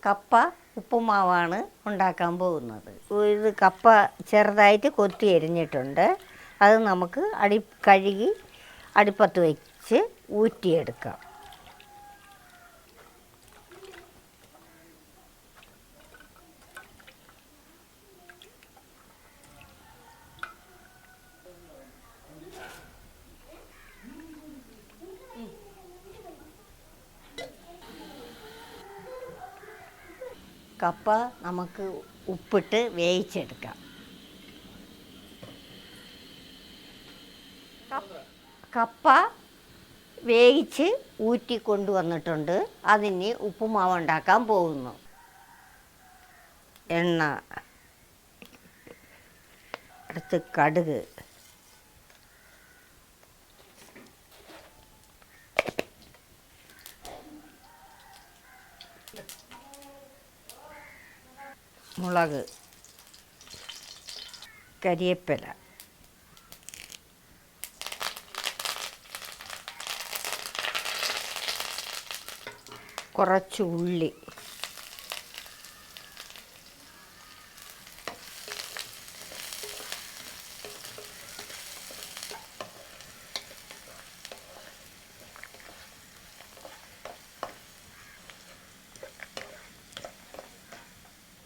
കപ്പ ഉപ്പുമാവാണ് ഉണ്ടാക്കാൻ പോകുന്നത്. ഇത് കപ്പ ചെറുതായിട്ട് കൊത്തി എരിഞ്ഞിട്ടുണ്ട്. അത് നമുക്ക് കഴുകി അടുപ്പത്ത് വെച്ച് ഊറ്റിയെടുക്കാം. കപ്പ നമുക്ക് ഉപ്പിട്ട് വേവിച്ചെടുക്കാം. കപ്പ വേവിച്ച് ഊറ്റി കൊണ്ടുവന്നിട്ടുണ്ട്. അതിന് ഉപ്പുമാവ് ഉണ്ടാക്കാൻ പോകുന്നു. എണ്ണ, അടുത്ത് കടുക്, മുളക്, കരിവേപ്പില, കുറച്ച് ഉള്ളി,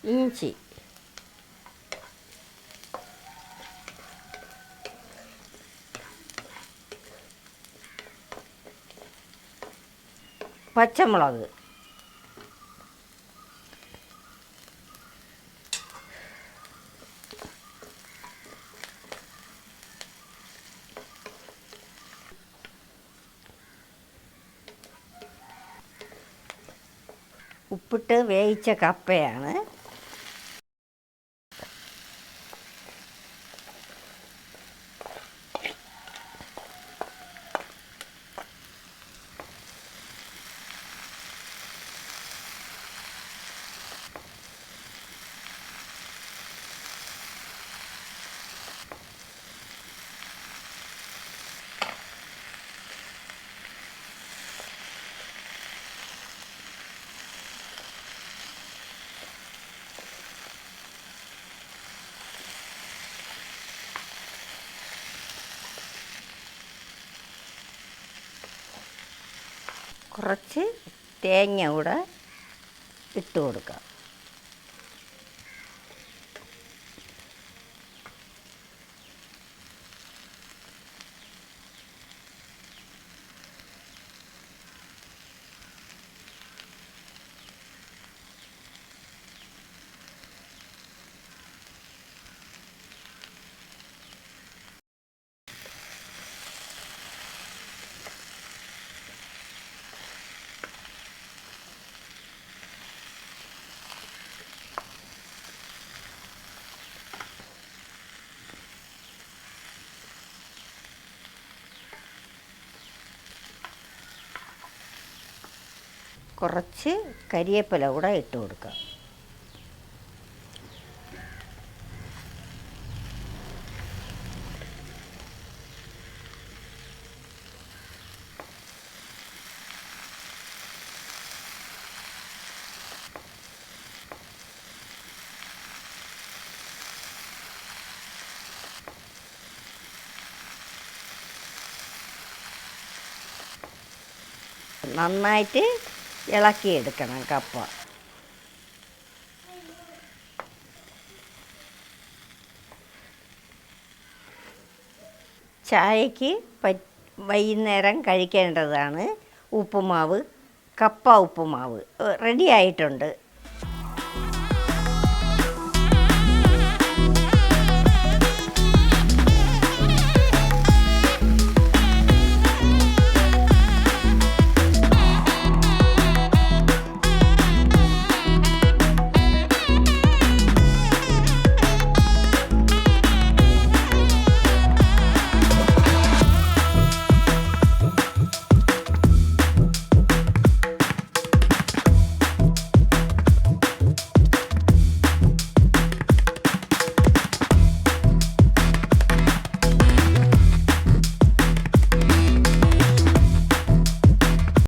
ഇഞ്ചി, പച്ചമുളക്, ഉപ്പിട്ട് വേവിച്ച കപ്പയാണ്. കുറച്ച് തേങ്ങ കൂടെ ഇട്ട് കൊടുക്കാം. കുറച്ച് കരിവേപ്പില കൂടെ ഇട്ട് കൊടുക്കുക. നന്നായിട്ട് ഇളക്കിയെടുക്കണം കപ്പ. ചായക്ക് വൈകുന്നേരം കഴിക്കേണ്ടതാണ് ഉപ്പുമാവ്. കപ്പ ഉപ്പുമാവ് റെഡി ആയിട്ടുണ്ട്.